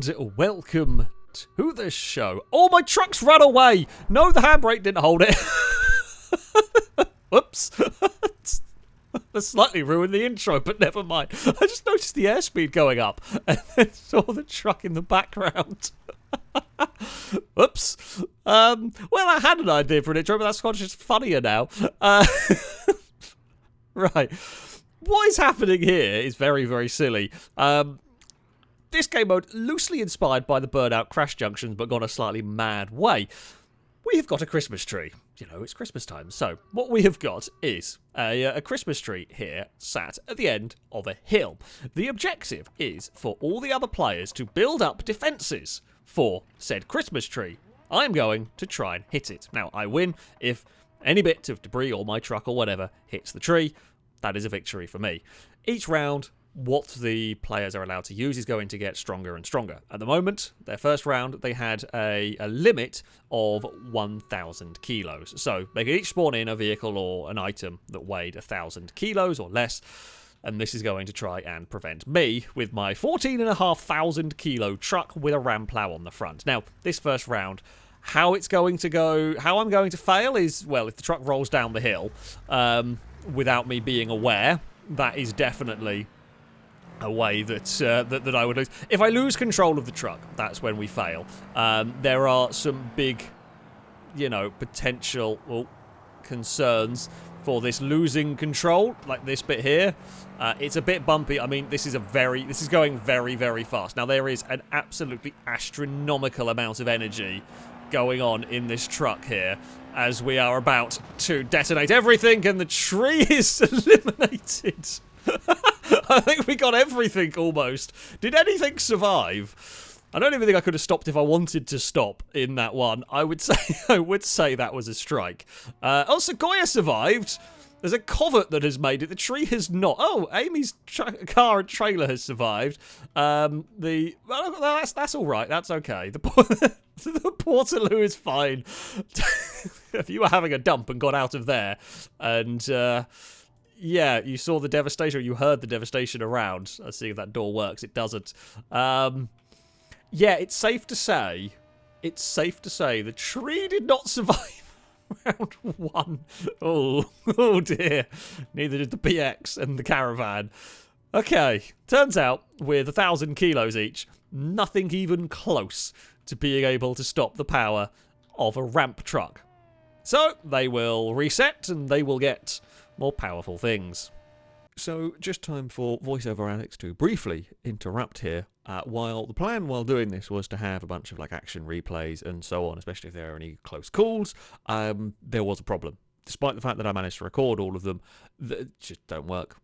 and welcome to the show. Oh, my truck's run away! No, the handbrake didn't hold it. Whoops. That slightly ruined the intro, but never mind. I just noticed the airspeed going up and then saw the truck in the background. Whoops. Well, I had an idea for an intro, but that's just funnier now. Right. What is happening here is very, very silly. This game mode, loosely inspired by the Burnout Crash Junctions, but gone a slightly mad way. We have got a Christmas tree. You know, it's Christmas time. So, what we have got is a Christmas tree here, sat at the end of a hill. The objective is for all the other players to build up defences for said Christmas tree. I'm going to try and hit it. Now, I win if any bit of debris or my truck or whatever hits the tree. That is a victory for me. Each round, what the players are allowed to use is going to get stronger and stronger. At the moment, their first round, they had a limit of 1,000 kilos. So they could each spawn in a vehicle or an item that weighed 1,000 kilos or less. And this is going to try and prevent me with my 14,500 kilo truck with a ram plow on the front. Now, this first round, how it's going to go, how I'm going to fail is, well, if the truck rolls down the hill without me being aware, that is definitely a way that I would lose. If I lose control of the truck, that's when we fail. There are some big, you know, potential concerns for this losing control, like this bit here. It's a bit bumpy. I mean, this is going very, very fast. Now, there is an absolutely astronomical amount of energy going on in this truck here as we are about to detonate everything and the tree is eliminated. I think we got everything almost. Did anything survive? I don't even think I could have stopped if I wanted to stop in that one. I would say that was a strike. Oh, Sequoia survived. There's a covert that has made it. The tree has not. Oh, Amy's car and trailer has survived. Well, that's all right. That's okay. The Portaloo is fine. If you were having a dump and got out of there, and yeah, you saw the devastation, or you heard the devastation around. Let's see if that door works. It doesn't. Yeah, it's safe to say the tree did not survive round one. Oh dear. Neither did the BX and the caravan. Okay, turns out with 1,000 kilos each, nothing even close to being able to stop the power of a ramp truck. So they will reset and they will get more powerful things. So just time for voiceover Alex to briefly interrupt here. While the plan while doing this was to have a bunch of like action replays and so on, especially if there are any close calls, there was a problem. Despite the fact that I managed to record all of them, they just don't work.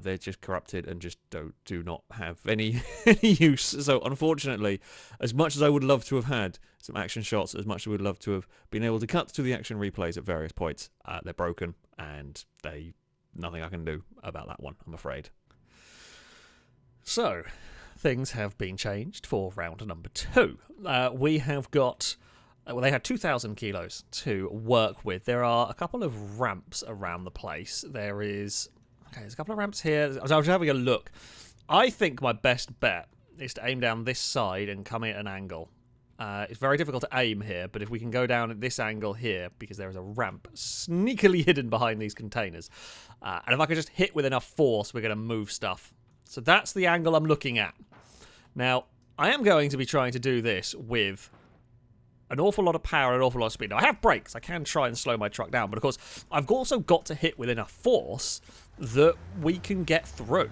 They're just corrupted and just do not have any use. So unfortunately, as much as I would love to have had some action shots, as much as I would love to have been able to cut to the action replays at various points, they're broken and nothing I can do about that one, I'm afraid. So, things have been changed for round number 2. We have got, well, they had 2,000 kilos to work with. There are a couple of ramps around the place. There's a couple of ramps here. I was having a look. I think my best bet is to aim down this side and come in at an angle. It's very difficult to aim here, but if we can go down at this angle here, because there is a ramp sneakily hidden behind these containers, and if I can just hit with enough force, we're going to move stuff. So that's the angle I'm looking at. Now, I am going to be trying to do this with an awful lot of power and an awful lot of speed. Now, I have brakes. I can try and slow my truck down, but of course, I've also got to hit with enough force that we can get through.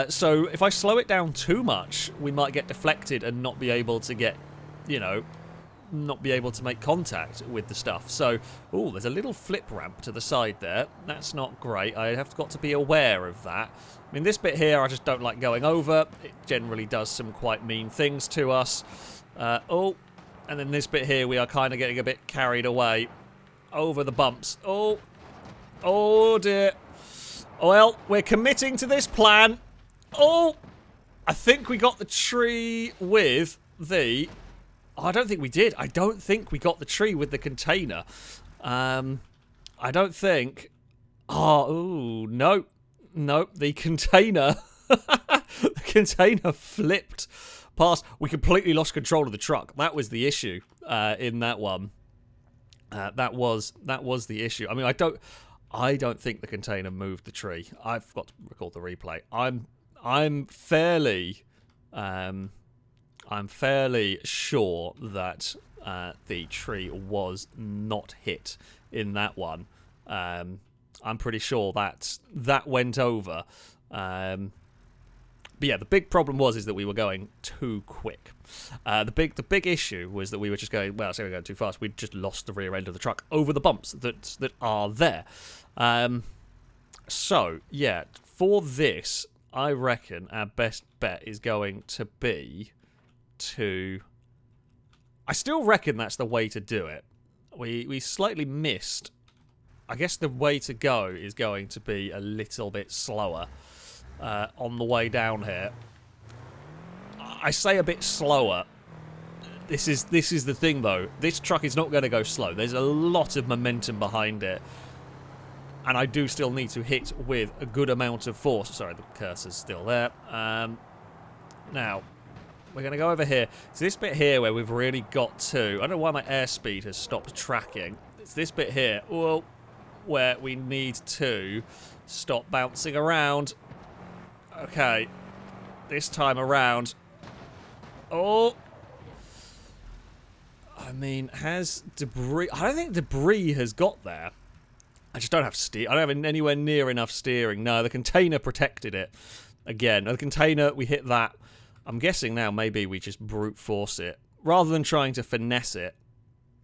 So if I slow it down too much, we might get deflected and not be able to get, you know, not be able to make contact with the stuff. So, there's a little flip ramp to the side there. That's not great. I have got to be aware of that. I mean, this bit here, I just don't like going over. It generally does some quite mean things to us. And then this bit here, we are kind of getting a bit carried away over the bumps. Oh dear. Well, we're committing to this plan. I think we got the tree with the... I don't think we did. I don't think we got the tree with the container. I don't think... Nope. The container... the container flipped past. We completely lost control of the truck. That was the issue in that one. That was the issue. I mean, I don't think the container moved the tree. I forgot to record the replay. I'm fairly sure that the tree was not hit in that one. I'm pretty sure that went over. But yeah, the big problem is that we were going too quick. The big issue was that we were just going, well, I say we were going too fast. We'd just lost the rear end of the truck over the bumps that are there. So yeah, for this, I reckon our best bet is going to be to... I still reckon that's the way to do it. We slightly missed. I guess the way to go is going to be a little bit slower on the way down here. I say a bit slower. This is the thing, though. This truck is not going to go slow. There's a lot of momentum behind it. And I do still need to hit with a good amount of force. Sorry, the cursor's still there. Now, we're going to go over here. It's this bit here where we've really got to... I don't know why my airspeed has stopped tracking. It's this bit here, well, where we need to stop bouncing around. Okay. This time around. Oh! I mean, has debris... I don't think debris has got there. I just don't have steer. I don't have anywhere near enough steering. No, the container protected it. Again, the container, we hit that. I'm guessing now maybe we just brute force it. Rather than trying to finesse it.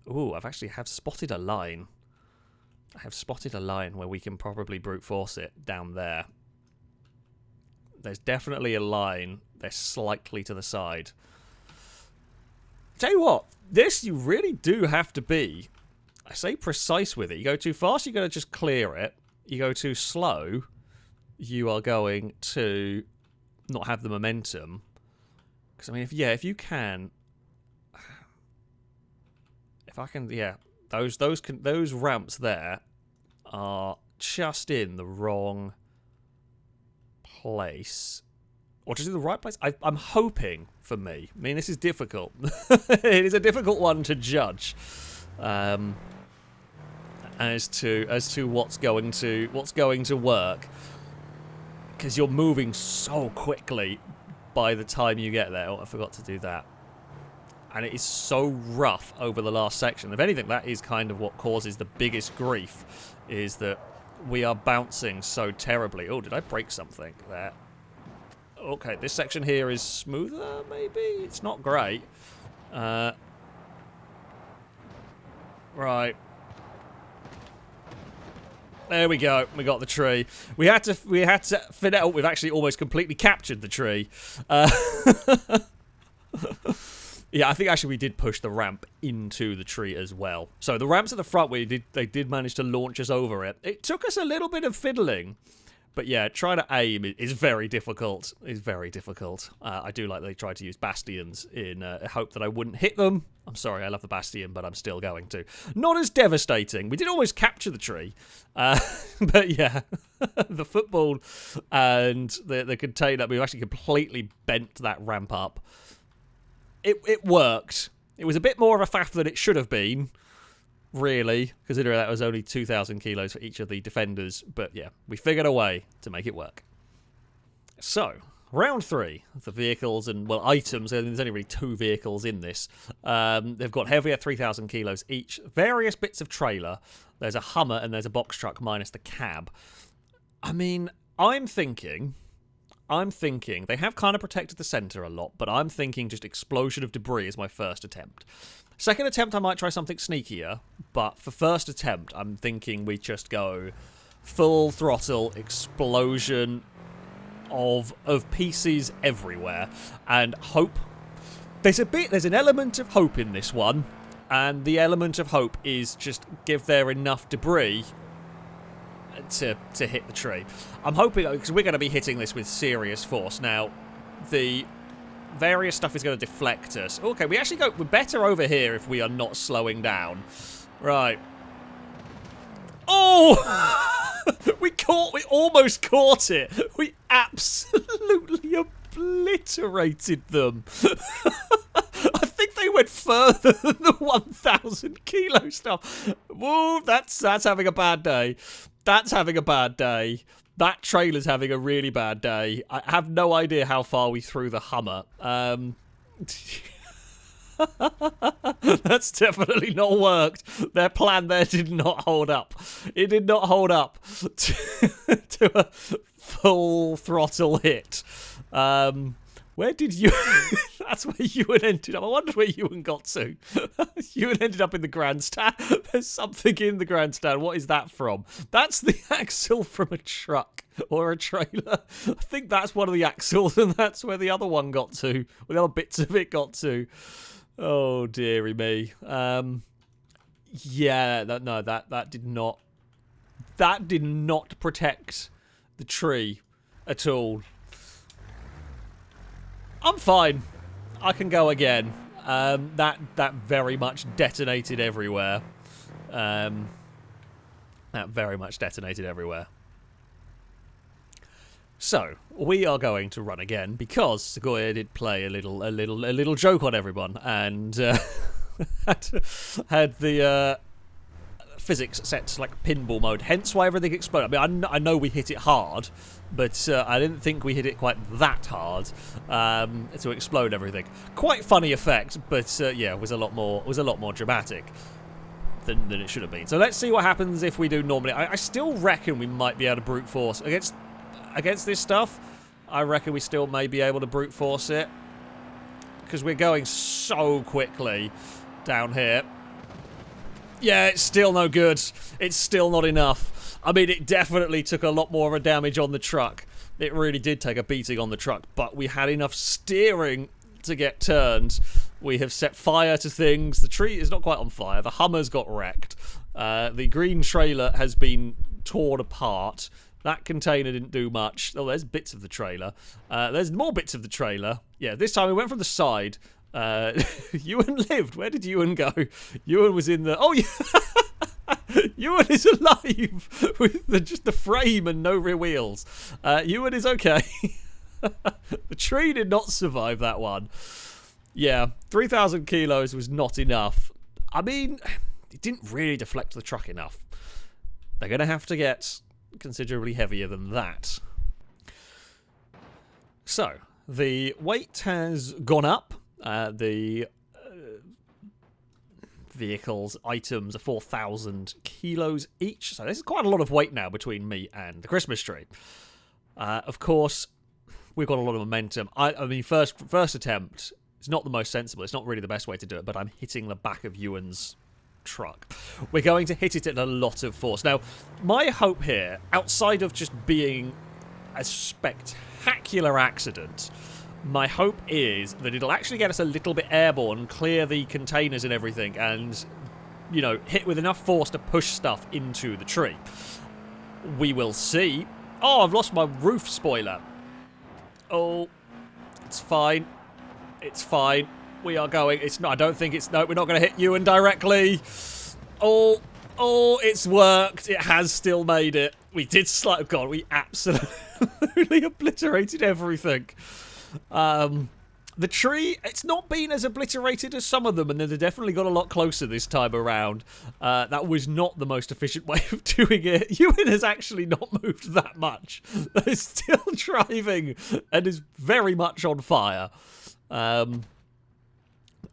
Ooh, I've actually spotted a line. I have spotted a line where we can probably brute force it down there. There's definitely a line. They're slightly to the side. Tell you what, this you really do have to be... I say precise with it. You go too fast, you're going to just clear it. You go too slow, you are going to not have the momentum. Because, I mean, if you can... If I can, yeah. Those ramps there are just in the wrong place. Or just in the right place? I'm hoping, for me. I mean, this is difficult. It is a difficult one to judge. As to what's going to work, because you're moving so quickly by the time you get there. Oh, I forgot to do that. And it is so rough over the last section. If anything, that is kind of what causes the biggest grief, is that we are bouncing so terribly. Oh, did I break something there? Okay, this section here is smoother, maybe? It's not great. Right. There we go. We got the tree. We had to fit out. We've actually almost completely captured the tree. Yeah, I think actually we did push the ramp into the tree as well. So the ramps at the front, they did manage to launch us over it. It took us a little bit of fiddling. But yeah, trying to aim is very difficult. It's very difficult. I do like they tried to use bastions in hope that I wouldn't hit them. I'm sorry, I love the bastion, but I'm still going to. Not as devastating. We did almost capture the tree. But yeah, the football and the container, we've actually completely bent that ramp up. It worked. It was a bit more of a faff than it should have been. Really, considering that was only 2,000 kilos for each of the defenders. But yeah, we figured a way to make it work. So, round 3 of the vehicles and, well, items. There's only really 2 vehicles in this. They've got heavier 3,000 kilos each. Various bits of trailer. There's a Hummer and there's a box truck minus the cab. I mean, I'm thinking they have kind of protected the centre a lot, but I'm thinking just explosion of debris is my first attempt. Second attempt, I might try something sneakier, but for first attempt, I'm thinking we just go full throttle explosion of pieces everywhere, and hope. There's an element of hope in this one, and the element of hope is just give there enough debris to hit the tree. I'm hoping, because we're going to be hitting this with serious force. Now, the various stuff is going to deflect us. Okay, we're better over here if we are not slowing down. Right. Oh! We almost caught it. We absolutely obliterated them. I think they went further than the 1,000 kilo stuff. Whoa, that's having a bad day. That's having a bad day. That trailer's having a really bad day. I have no idea how far we threw the Hummer. That's definitely not worked. Their plan there did not hold up. It did not hold up to a full throttle hit. Where did you... That's where Ewan ended up. I wondered where Ewan got to. Ewan ended up in the grandstand. There's something in the grandstand. What is that from? That's the axle from a truck or a trailer. I think that's one of the axles, and that's where the other one got to. Where the other bits of it got to. Oh, dearie me. Yeah, that did not... That did not protect the tree at all. I'm fine. I can go again. That very much detonated everywhere. That very much detonated everywhere. So we are going to run again because Sequoia did play a little joke on everyone and had the physics set to like pinball mode. Hence why everything exploded. I mean, I know we hit it hard, but I didn't think we hit it quite that hard to explode everything. Quite funny effect, but yeah, it was a lot more dramatic than it should have been. So let's see what happens if we do normally. I still reckon we might be able to brute force against this stuff. I reckon we still may be able to brute force it because we're going so quickly down here. Yeah, it's still no good. It's still not enough. I mean, it definitely took a lot more of a damage on the truck. It really did take a beating on the truck, but we had enough steering to get turned. We have set fire to things. The tree is not quite on fire. The Hummer's got wrecked. The green trailer has been torn apart. That container didn't do much. Oh, there's bits of the trailer. There's more bits of the trailer. Yeah, this time we went from the side. Ewan lived. Where did Ewan go? Ewan was in the... Oh, yeah. Ewan is alive with just the frame and no rear wheels. Ewan is okay. The tree did not survive that one. Yeah, 3,000 kilos was not enough. I mean, it didn't really deflect the truck enough. They're going to have to get considerably heavier than that. So, the weight has gone up. The vehicles, items are 4,000 kilos each. So this is quite a lot of weight now between me and the Christmas tree. Of course, we've got a lot of momentum. I mean, first attempt, it's not the most sensible. It's not really the best way to do it, but I'm hitting the back of Ewan's truck. We're going to hit it at a lot of force. Now, my hope here, outside of just being a spectacular accident, my hope is that it'll actually get us a little bit airborne, clear the containers and everything, and, you know, hit with enough force to push stuff into the tree. We will see. Oh, I've lost my roof spoiler. Oh, it's fine. It's fine. We are going. It's not. I don't think it's. No, we're not going to hit Ewan directly. Oh, it's worked. It has still made it. We did slide. God, we absolutely obliterated everything. The tree, it's not been as obliterated as some of them, and they've definitely got a lot closer this time around. That was not the most efficient way of doing it. Ewan has actually not moved that much. It's still driving and is very much on fire.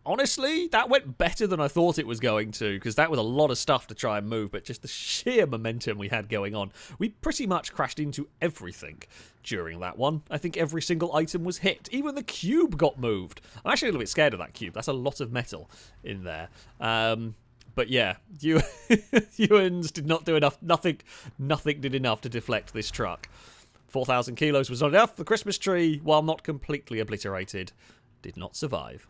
Honestly, that went better than I thought it was going to, because that was a lot of stuff to try and move, but just the sheer momentum we had going on. We pretty much crashed into everything during that one. I think every single item was hit. Even the cube got moved. I'm actually a little bit scared of that cube. That's a lot of metal in there. But yeah, Ewan's did not do enough. Nothing did enough to deflect this truck. 4,000 kilos was not enough. The Christmas tree, while not completely obliterated, did not survive.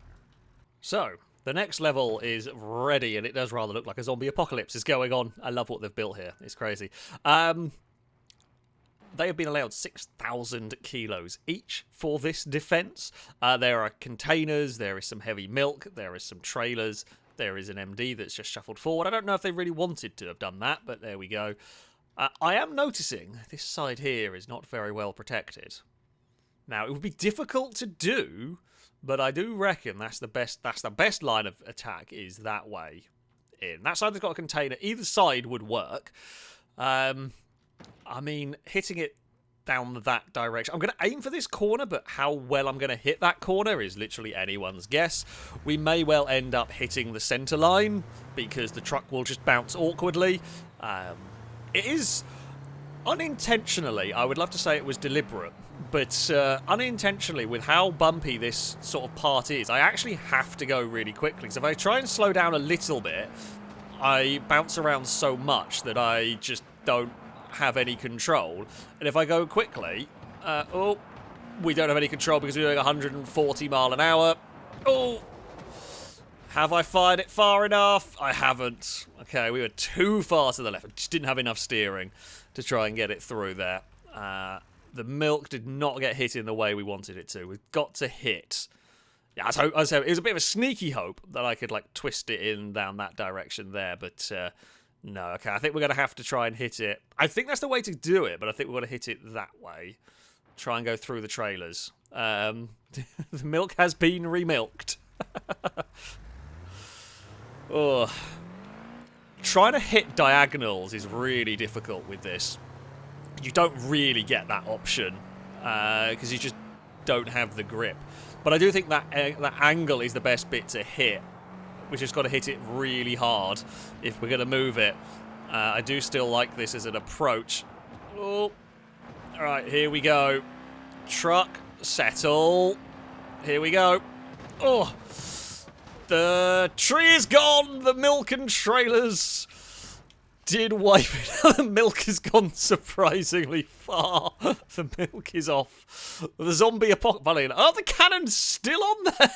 So, the next level is ready, and it does rather look like a zombie apocalypse is going on. I love what they've built here. It's crazy. They have been allowed 6,000 kilos each for this defense. There are containers, there is some heavy milk, there is some trailers, there is an MD that's just shuffled forward. I don't know if they really wanted to have done that, but there we go. I am noticing this side here is not very well protected. Now, it would be difficult to do, but I do reckon that's the best line of attack is that way in. That side has got a container. Either side would work. I mean, hitting it down that direction. I'm going to aim for this corner, but how well I'm going to hit that corner is literally anyone's guess. We may well end up hitting the center line because the truck will just bounce awkwardly. It is unintentionally, I would love to say it was deliberate, but unintentionally, with how bumpy this sort of part is, I actually have to go really quickly. So if I try and slow down a little bit, I bounce around so much that I just don't have any control. And if I go quickly, oh, we don't have any control because we're doing 140 mile an hour. Oh, have I fired it far enough? I haven't. Okay, we were too far to the left. I just didn't have enough steering to try and get it through there. The milk did not get hit in the way we wanted it to. We've got to hit. Yeah, I was hoping, it was a bit of a sneaky hope that I could like twist it in down that direction there, but no, okay, I think we're going to have to try and hit it. I think that's the way to do it, but I think we're going to hit it that way. Try and go through the trailers. The milk has been remilked. Oh. Trying to hit diagonals is really difficult with this. You don't really get that option because you just don't have the grip. But I do think that angle is the best bit to hit. We've just got to hit it really hard if we're going to move it. I do still like this as an approach. Oh, all right, here we go. Truck, settle. Here we go. Oh, the tree is gone. The milk and trailers did wipe it. The milk has gone surprisingly far. The milk is off. The zombie apocalypse. Oh, the cannon's still on there.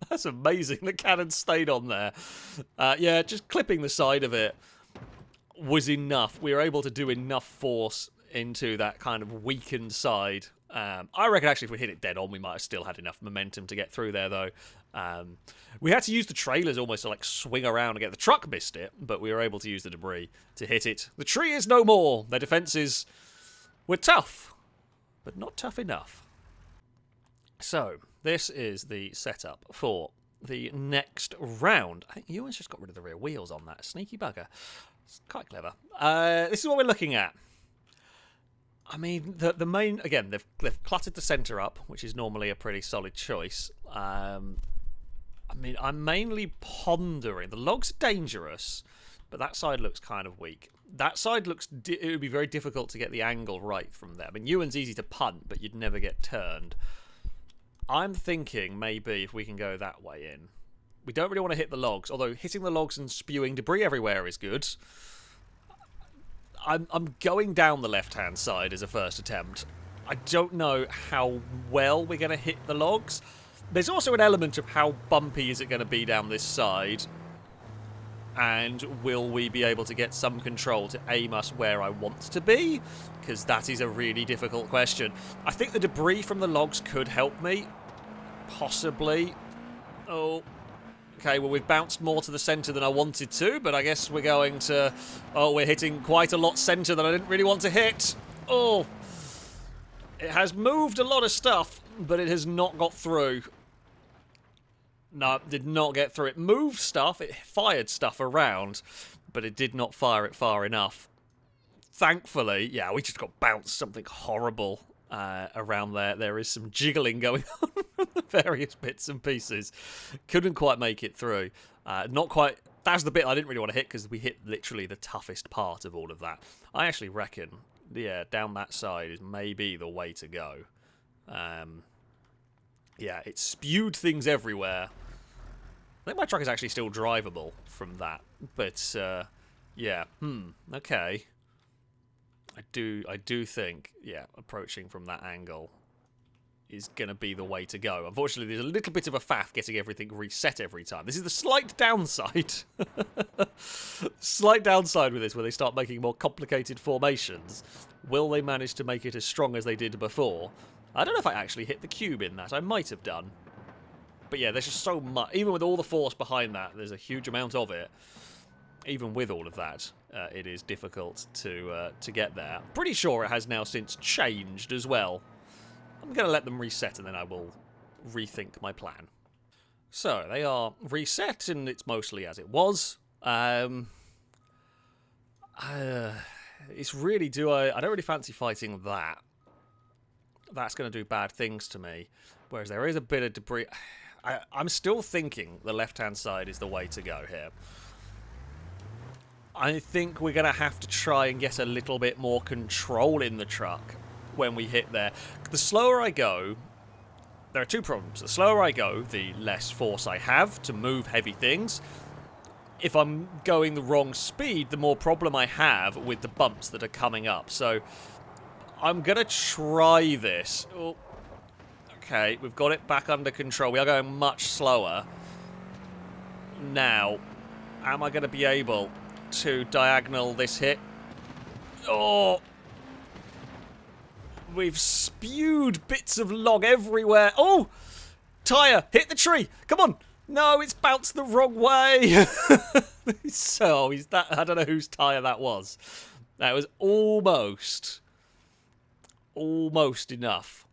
That's amazing. The cannon stayed on there. Yeah, just clipping the side of it was enough. We were able to do enough force into that kind of weakened side. I reckon actually if we hit it dead on, we might have still had enough momentum to get through there, though. We had to use the trailers almost to like swing around and get the truck missed it, but we were able to use the debris to hit it. The tree is no more. Their defenses were tough, but not tough enough. So, this is the setup for the next round. I think Ewan's just got rid of the rear wheels on that. Sneaky bugger. It's quite clever. This is what we're looking at. I mean, the main... Again, they've cluttered the centre up, which is normally a pretty solid choice. I mean, I'm mainly pondering. The logs are dangerous, but that side looks kind of weak. That side looks... it would be very difficult to get the angle right from there. I mean, Ewan's easy to punt, but you'd never get turned. I'm thinking maybe if we can go that way in. We don't really want to hit the logs, although hitting the logs and spewing debris everywhere is good. I'm going down the left-hand side as a first attempt. I don't know how well we're going to hit the logs. There's also an element of how bumpy is it going to be down this side, and will we be able to get some control to aim us where I want to be? Because that is a really difficult question. I think the debris from the logs could help me. Possibly. Oh. Okay, well, we've bounced more to the centre than I wanted to, but I guess we're going to... Oh, we're hitting quite a lot centre than I didn't really want to hit. Oh. It has moved a lot of stuff, but it has not got through. No, it did not get through. It moved stuff, it fired stuff around, but it did not fire it far enough. Thankfully, yeah, we just got bounced something horrible around there. There is some jiggling going on with various bits and pieces. Couldn't quite make it through. Not quite... That's the bit I didn't really want to hit because we hit literally the toughest part of all of that. I actually reckon, yeah, down that side is maybe the way to go. Yeah, it spewed things everywhere. I think my truck is actually still drivable from that. But, yeah. Okay. I do think, yeah, approaching from that angle is going to be the way to go. Unfortunately, there's a little bit of a faff getting everything reset every time. This is the slight downside. Slight downside with this, where they start making more complicated formations. Will they manage to make it as strong as they did before? I don't know if I actually hit the cube in that. I might have done. But yeah, there's just so much. Even with all the force behind that, there's a huge amount of it. Even with all of that, it is difficult to get there. Pretty sure it has now since changed as well. I'm going to let them reset and then I will rethink my plan. So, they are reset and it's mostly as it was. It's really, I don't really fancy fighting that. That's going to do bad things to me. Whereas there is a bit of debris. I'm still thinking the left-hand side is the way to go here. I think we're going to have to try and get a little bit more control in the truck when we hit there. The slower I go, there are two problems. The slower I go, the less force I have to move heavy things. If I'm going the wrong speed, the more problem I have with the bumps that are coming up. So I'm going to try this. Oh, okay, we've got it back under control. We are going much slower. Now, am I going to be able to diagonal this hit? Oh! We've spewed bits of log everywhere. Oh! Tyre! Hit the tree! Come on! No, it's bounced the wrong way! So, I don't know whose tyre that was. That was almost enough.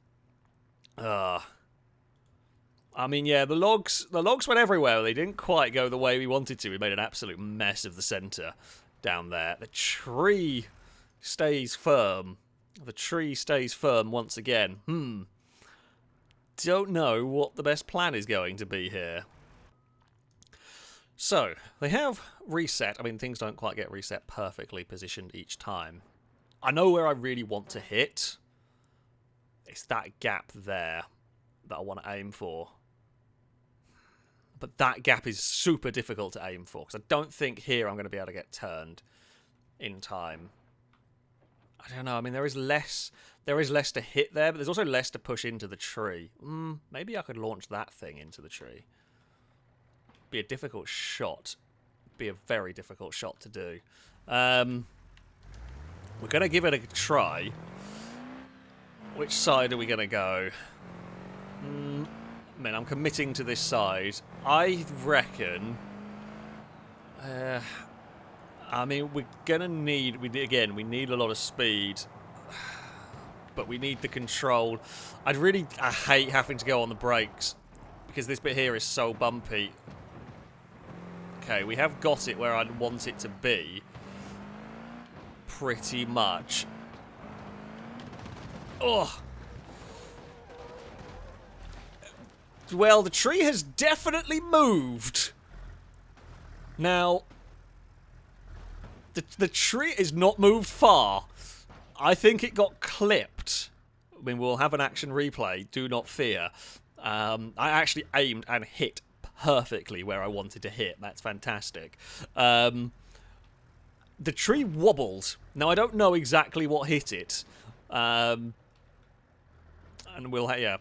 I mean, yeah, the logs went everywhere. They didn't quite go the way we wanted to. We made an absolute mess of the centre down there. The tree stays firm. The tree stays firm once again. Don't know what the best plan is going to be here. So, they have reset. I mean, things don't quite get reset perfectly positioned each time. I know where I really want to hit. It's that gap there that I want to aim for. But that gap is super difficult to aim for, because I don't think here I'm going to be able to get turned in time. I don't know. I mean, there is less to hit there, but there's also less to push into the tree. Maybe I could launch that thing into the tree. Be a difficult shot. Be a very difficult shot to do. We're going to give it a try. Which side are we going to go? I mean, I'm committing to this side. I reckon... I mean, we're going to need... we need a lot of speed. But we need the control. I hate having to go on the brakes. Because this bit here is so bumpy. Okay, we have got it where I want it to be. Pretty much. Oh! Well, the tree has definitely moved. Now, the tree is not moved far. I think it got clipped. I mean, we'll have an action replay, do not fear. I actually aimed and hit perfectly where I wanted to hit. That's fantastic. The tree wobbled. Now, I don't know exactly what hit it. And we'll... yeah.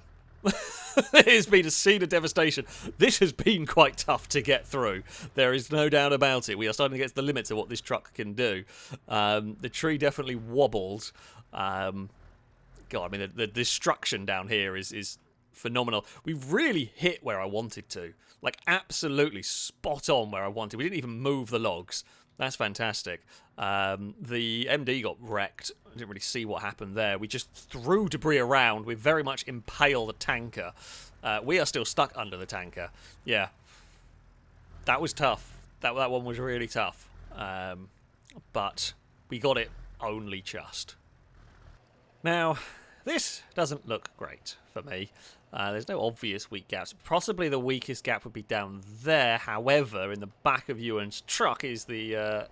It has been a scene of devastation. This has been quite tough to get through. There is no doubt about it. We are starting to get to the limits of what this truck can do. The tree definitely wobbled. God, I mean, the destruction down here is phenomenal. We've really hit where I wanted to. Like, absolutely spot on where I wanted. We didn't even move the logs. That's fantastic. The MD got wrecked. I didn't really see what happened there. We just threw debris around. We very much impaled the tanker. We are still stuck under the tanker. Yeah. That was tough. That one was really tough. But we got it only just. Now, this doesn't look great for me. There's no obvious weak gaps. Possibly the weakest gap would be down there. However, in the back of Ewan's truck is the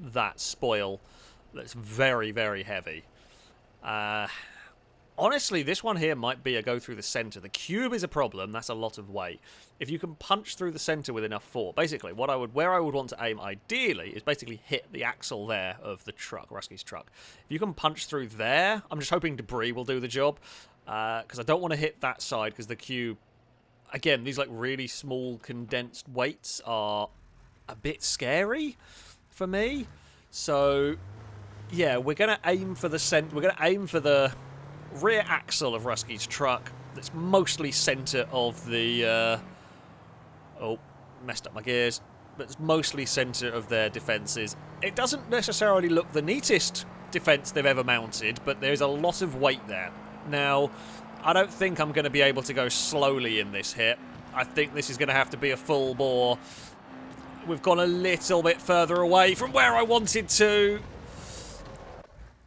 that spoil that's very, very heavy. Honestly, this one here might be a go through the centre. The cube is a problem. That's a lot of weight. If you can punch through the centre with enough force, basically, where I would want to aim ideally is basically hit the axle there of the truck, Rusky's truck. If you can punch through there, I'm just hoping debris will do the job. Because I don't want to hit that side because the cube... Again, these like really small condensed weights are a bit scary for me. So, yeah, we're going to aim for the We're going to aim for the rear axle of Rusky's truck. That's mostly centre of the... oh, messed up my gears. but it's mostly centre of their defences. It doesn't necessarily look the neatest defence they've ever mounted, but there's a lot of weight there. Now, I don't think I'm going to be able to go slowly in this hit. I think this is going to have to be a full bore. We've gone a little bit further away from where I wanted to.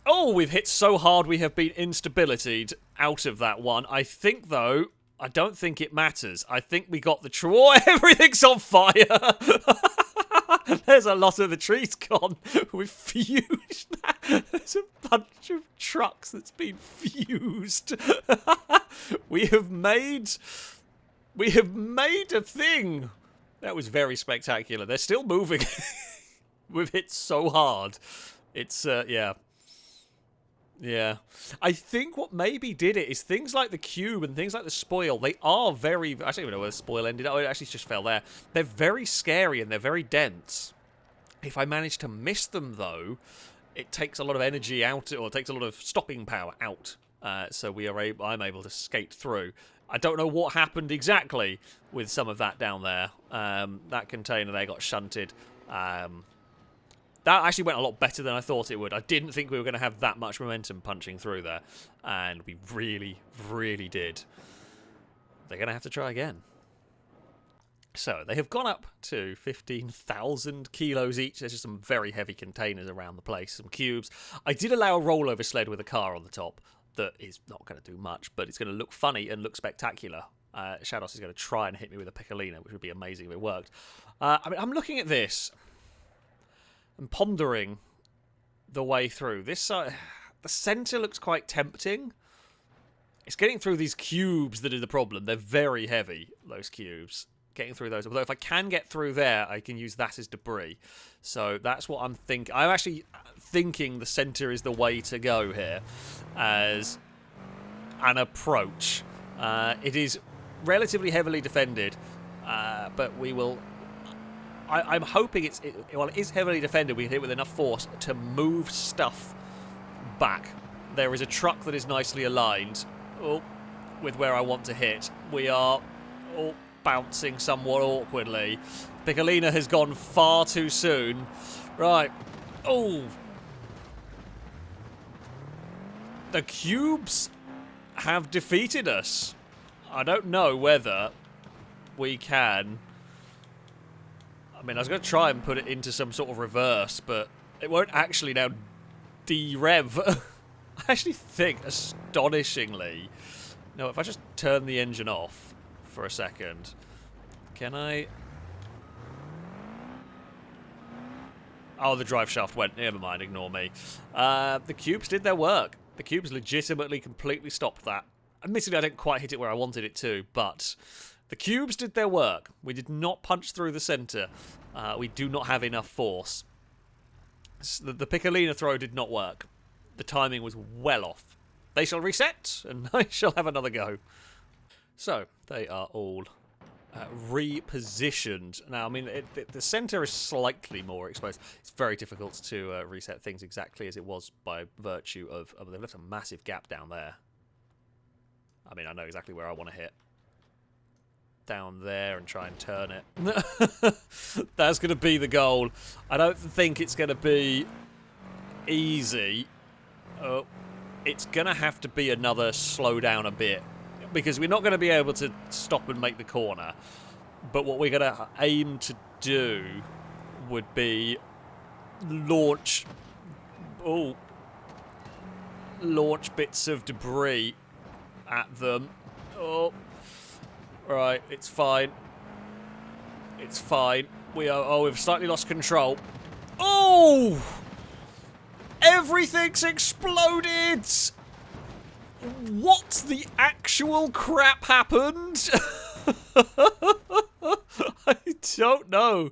Oh, we've hit so hard we have been instabilitied out of that one. I think, though, I don't think it matters. I think we got the tree. Oh, everything's on fire. There's a lot of the trees gone. We've fused. There's a bunch of trucks that's been fused. We have made a thing. That was very spectacular. They're still moving. We've hit so hard. It's, yeah. Yeah. I think what maybe did it is things like the cube and things like the spoil, they are very... I don't even know where the spoil ended. Oh, it actually just fell there. They're very scary and they're very dense. If I manage to miss them, though, it takes a lot of energy out, or it takes a lot of stopping power out. So I'm able to skate through. I don't know what happened exactly with some of that down there. That container there got shunted. That actually went a lot better than I thought it would. I didn't think we were going to have that much momentum punching through there. And we really, really did. They're going to have to try again. So, they have gone up to 15,000 kilos each. There's just some very heavy containers around the place. Some cubes. I did allow a rollover sled with a car on the top. That is not going to do much, but it's going to look funny and look spectacular. Shadows is going to try and hit me with a Piccolina, which would be amazing if it worked. I mean, I'm looking at this and pondering the way through. This the centre looks quite tempting. It's getting through these cubes that is the problem. They're very heavy, those cubes. Getting through those. Although if I can get through there, I can use that as debris. So that's what I'm thinking. I'm actually thinking the centre is the way to go here as an approach. It is relatively heavily defended, but we will... I'm hoping while it is heavily defended, we can hit it with enough force to move stuff back. There is a truck that is nicely aligned with where I want to hit. We are bouncing somewhat awkwardly. Piccolina has gone far too soon. Right. Oh. The cubes have defeated us. I don't know whether we can... I mean, I was going to try and put it into some sort of reverse, but it won't actually now de-rev. I actually think, astonishingly... No, if I just turn the engine off for a second, can I... Oh, the drive shaft went. Never mind, ignore me. The cubes did their work. The cubes legitimately completely stopped that. Admittedly, I didn't quite hit it where I wanted it to, but the cubes did their work. We did not punch through the centre. We do not have enough force. The Piccolina throw did not work. The timing was well off. They shall reset, and I shall have another go. So, they are all repositioned. Now, I mean, the centre is slightly more exposed. It's very difficult to reset things exactly as it was by virtue of... they've left a massive gap down there. I mean, I know exactly where I want to hit. Down there and try and turn it. That's going to be the goal. I don't think it's going to be easy. Oh, it's going to have to be another slow down a bit, because we're not going to be able to stop and make the corner. But what we're going to aim to do would be launch bits of debris at them. Oh, right, it's fine. It's fine. We've slightly lost control. Oh! Everything's exploded! What the actual crap happened? I don't know.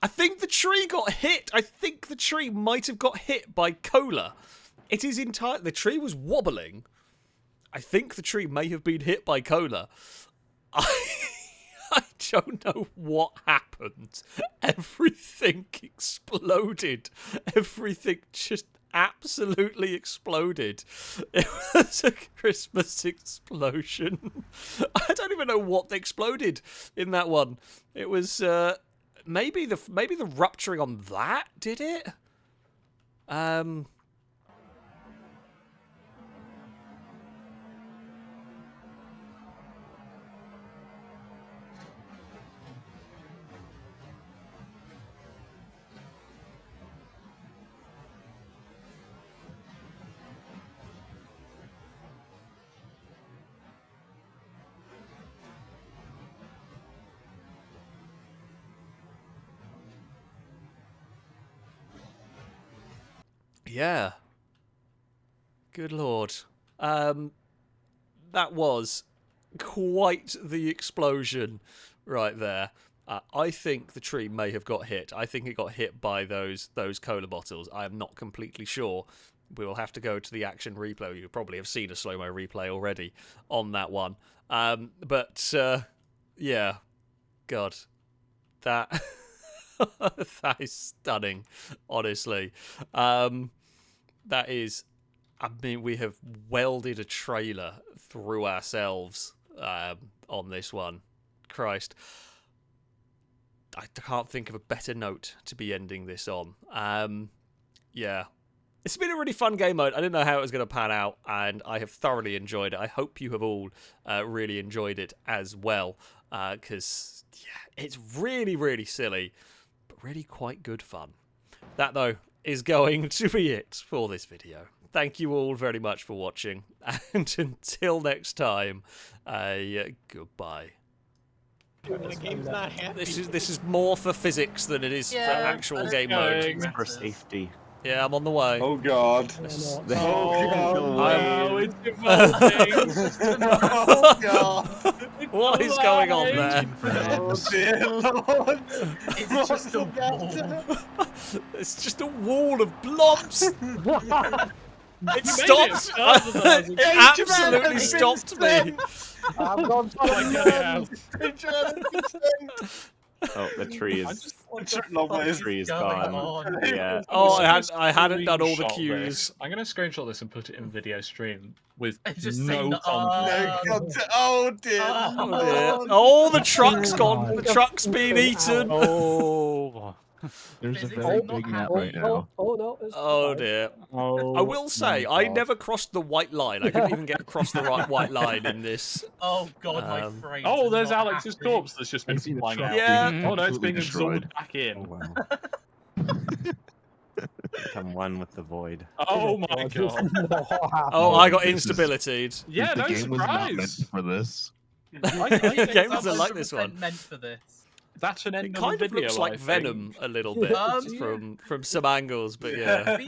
I think the tree got hit. I think the tree might have got hit by cola. It is the tree was wobbling. I think the tree may have been hit by cola. I don't know what happened. Everything exploded. Everything just absolutely exploded. It was a Christmas explosion. I don't even know what exploded in that one. It was maybe the rupturing on that did it. Yeah. Good lord. That was quite the explosion right there. I think the tree may have got hit. I think it got hit by those cola bottles. I am not completely sure. We will have to go to the action replay. You probably have seen a slow-mo replay already on that one. Yeah. God. That... that is stunning, honestly. That is... I mean, we have welded a trailer through ourselves on this one. Christ. I can't think of a better note to be ending this on. Yeah. It's been a really fun game mode. I didn't know how it was going to pan out, and I have thoroughly enjoyed it. I hope you have all really enjoyed it as well, because yeah, it's really, really silly, but really quite good fun. That, though, is going to be it for this video. Thank you all very much for watching, and until next time, goodbye. The game's not happy. This is more for physics than it is for actual game mode. It's for safety. Yeah, I'm on the way. Oh god. Oh, Oh, it's evolving. Oh god. What is going on there? Oh dear lord. It's just a wall. It's just a wall of blobs. It You stopped. made it. It absolutely stopped me. I've gone Oh, the tree is. The tree is gone. Yeah. Oh, I hadn't done all the cues. I'm gonna screenshot this and put it in video stream with Just no saying context. Oh dear. Oh dear. Oh, the truck's gone. The truck's been eaten. Oh. There's a Physics very are not big map happy. right now. Oh dear. Oh. I will say, I never crossed the white line. I couldn't even get across the white line in this. Oh god, my frame. Oh, there's Alex's corpse that's just been I see the flying truck out. Yeah. being Oh no, it's being completely absorbed back in. Oh wow. Become one with the void. Oh my god. Oh, I got This is- instabilitied. Yeah, the no game was not meant surprise. for this. Games are like this one. Meant for this. That's an end It of kind the of video. looks like I think. Venom a little bit from some angles, but yeah.